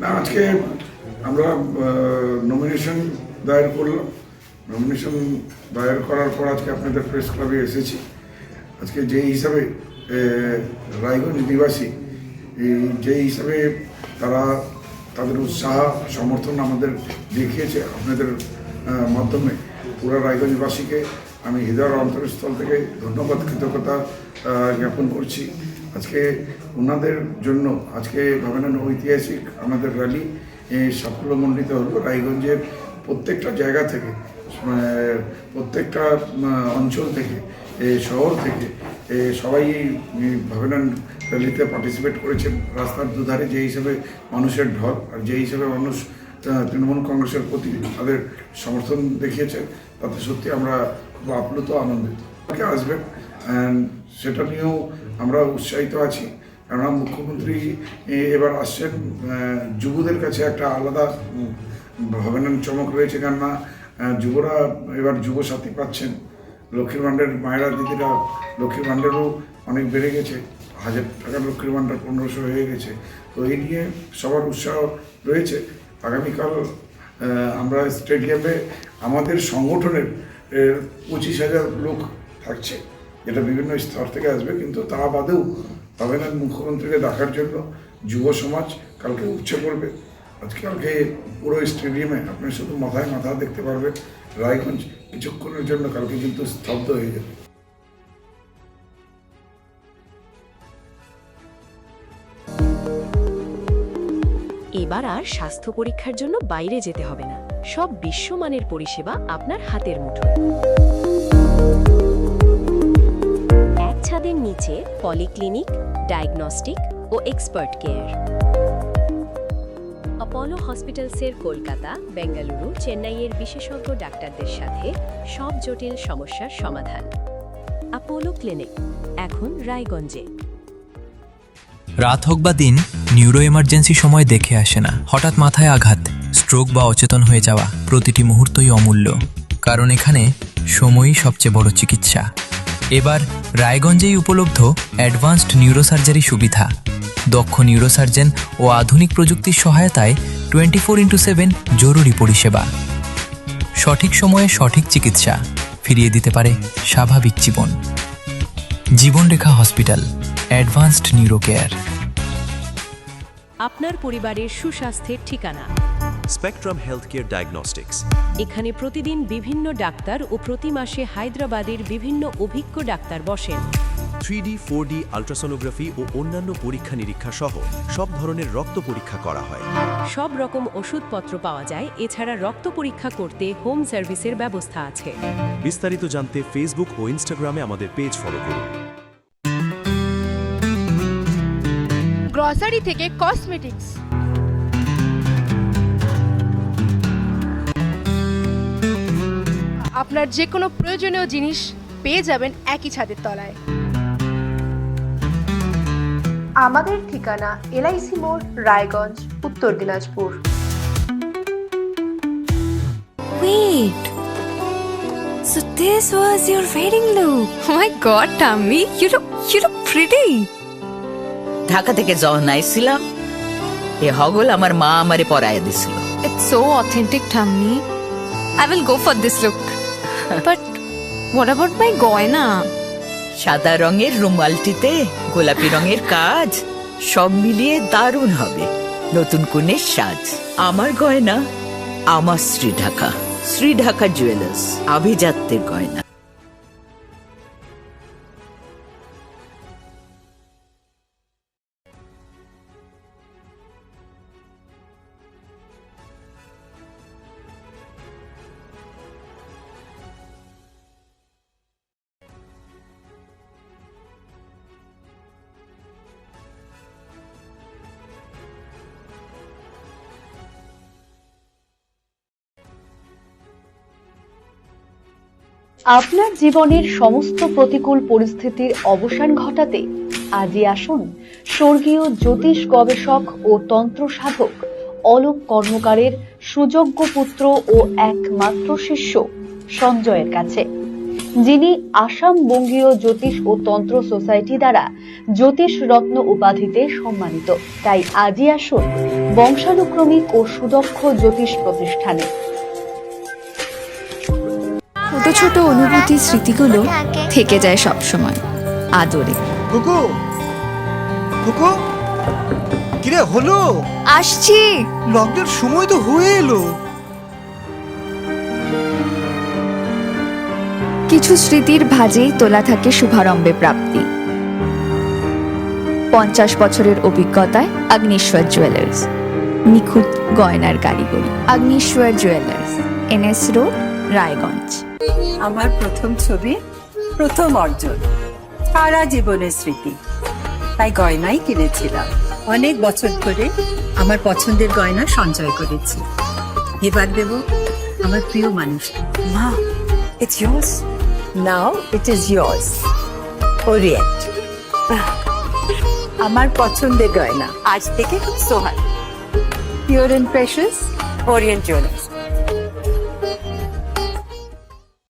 না, আজকে আমরা নমিনেশন দায়ের করলাম। নমিনেশন দায়ের করার পর আজকে আপনাদের প্রেস ক্লাবে এসেছি। আজকে যে হিসাবে রায়গঞ্জ নিবাসী যে হিসাবে তারা তাদের উৎসাহ সমর্থন আমাদের দেখিয়েছে আপনাদের মাধ্যমে, পুরো রায়গঞ্জবাসীকে আমি হৃদয়ের অন্তরস্থল থেকে ধন্যবাদ কৃতজ্ঞতা জ্ঞাপন করছি। আজকে ওনাদের জন্য আজকে ভাবেন ঐতিহাসিক আমাদের র্যালি সাফল্যমণ্ডিত হলো। রায়গঞ্জের প্রত্যেকটা জায়গা থেকে, প্রত্যেকটা অঞ্চল থেকে, শহর থেকে সবাই ভাবেন র্যালিতে পার্টিসিপেট করেছেন। রাস্তার দুধারে যে হিসাবে মানুষের ঢল, আর যে হিসাবে মানুষ তৃণমূল কংগ্রেসের প্রতি তাদের সমর্থন দেখিয়েছেন, তাতে সত্যি আমরা খুব আপ্লুত, আনন্দিত। আসবেন সেটা নিয়েও আমরা উৎসাহিত আছি, কেননা মুখ্যমন্ত্রী এবার আসছেন। যুবদের কাছে একটা আলাদা ভাবেন চমক রয়েছে, কেননা যুবরা এবার যুবসাথী পাচ্ছেন। লক্ষ্মীর ভাণ্ডারের মায়েরা দিদিরা লক্ষ্মীর ভাণ্ডারও অনেক বেড়ে গেছে, 1000 টাকার লক্ষ্মীর ভাণ্ডার 1500 হয়ে গেছে। তো এই নিয়ে সবার উৎসাহ রয়েছে। আগামীকাল আমরা স্টেডিয়ামে আমাদের সংগঠনের 25,000 লোক থাকছে, যেটা বিভিন্ন স্তর থেকে আসবে। কিন্তু তা বাদেও ভাবেন মুখ্যমন্ত্রীকে দেখার জন্য যুব সমাজ কালকে উচ্চ করবে। কালকে পুরো স্টেডিয়ামে আপনি শুধু মাথায় মাথা দেখতে পারবেন। রায়গঞ্জ কিছুক্ষণের জন্য কালকে কিন্তু স্তব্ধ হয়ে যাবে। এবার আর স্বাস্থ্য পরীক্ষার জন্য বাইরে যেতে হবে না। সব বিশ্বমানের পরিষেবা আপনার হাতের মুঠোয়। এক ছাদের নিচে পলিক্লিনিক, ডায়াগনস্টিক ও এক্সপার্ট কেয়ার। অপোলো হসপিটালসের কলকাতা, বেঙ্গালুরু, চেন্নাইয়ের বিশেষজ্ঞ ডাক্তারদের সাথে সব জটিল সমস্যার সমাধান। অপোলো ক্লিনিক এখন রায়গঞ্জে। রাত হোক বা দিন, নিউরো এমার্জেন্সি সময় দেখে আসে না। হঠাৎ মাথায় আঘাত, স্ট্রোক বা অচেতন হয়ে যাওয়া, প্রতিটি মুহূর্তই অমূল্য, কারণ এখানে সময়ই সবচেয়ে বড় চিকিৎসা। এবার রায়গঞ্জেই উপলব্ধ অ্যাডভান্সড নিউরোসার্জারি সুবিধা। দক্ষ নিউরোসার্জন ও আধুনিক প্রযুক্তির সহায়তায় 24x7 জরুরি পরিষেবা। সঠিক সময়ে সঠিক চিকিৎসা ফিরিয়ে দিতে পারে স্বাভাবিক জীবন। জীবনরেখা হসপিটাল, অ্যাডভান্সড নিউরো কেয়ার। আপনার পরিবারের সুস্বাস্থ্যের ঠিকানা স্পেকট্রাম হেলথকেয়ার ডায়াগনস্টিক্স। এখানে প্রতিদিন বিভিন্ন ডাক্তার ও প্রতি মাসে হায়দ্রাবাদের বিভিন্ন অভিজ্ঞ ডাক্তার বসেন। 3D, 4D আল্ট্রাসোনোগ্রাফি ও অন্যান্য পরীক্ষা নিরীক্ষা সহ সব ধরনের রক্ত পরীক্ষা করা হয়। সব রকম ওষুধপত্র পাওয়া যায়। এছাড়া রক্ত পরীক্ষা করতে হোম সার্ভিসের ব্যবস্থা আছে। বিস্তারিত জানতে ফেসবুক ও ইনস্টাগ্রামে আমাদের পেজ ফলো করুন। গ্রসারি থেকে কসমেটিক্স, আপনার যে কোনো প্রয়োজনীয় জিনিস পেয়ে যাবেন একই ছাদের তলায়। আমাদের ঠিকানা LIC মোড়, রায়গঞ্জ, উত্তর Dinajpur. Wait, so this was your wedding look? Oh my God, Tammy, you look pretty. Dhaka থেকে যখন আইছিলাম, এ হগল আমার মা আমারে পরাইয়া দিছিল। It's so authentic, Tammy. I will go for this look. But what about my goina? সাদা রঙের রুমালটিতে গোলাপি রঙের কাজ, সব মিলিয়ে দারুণ হবে নতুন কনের সাজ। আমার গয়না আমার শ্রী ঢাকা জুয়েলার্স, আভিজাত্যের গয়না। আপনার জীবনের সমস্ত প্রতিকূল পরিস্থিতির অবসান ঘটাতে আজই আসুন স্বর্গীয় জ্যোতিষ গবেষক ও তন্ত্র সাধক অলোক কর্মকারের সুযোগ্য পুত্র ও একমাত্র শিষ্য সঞ্জয়ের কাছে। যিনি আসাম বঙ্গীয় জ্যোতিষ ও তন্ত্র সোসাইটি দ্বারা জ্যোতিষ রত্ন উপাধিতে সম্মানিত। তাই আজই আসুন বংশানুক্রমিক ও সুদক্ষ জ্যোতিষ প্রতিষ্ঠানে। ছোট ছোট অনুভূতি স্মৃতিগুলো থেকে যায় সব সময় আদরে। কুকু কুকু কিরে হলো? আসছি। লকডাউন সময় তো হয়ে এলো। কিছু স্মৃতির ভাজেই তোলা থাকে শুভারম্ভে প্রাপ্তি। 50 বছরের অভিজ্ঞতায় অগ্নিশ্বর জুয়েলার্স, নিখুঁত গয়নার কারিগরি। Agnishwar jewellers, NS road, Raiganj. আমার প্রথম ছবি, প্রথম অর্জন, সারা জীবনের স্মৃতি, তাই গয়নাই কিনেছিলাম। অনেক বছর ধরে আমার পছন্দের গয়না সঞ্চয় করেছি। এবার দেব আমার প্রিয় মানুষ। মা, it's yours. Now it is yours. Orient. আমার পছন্দের গয়না আজ থেকে সোহান, pure and precious, Orient jewellers.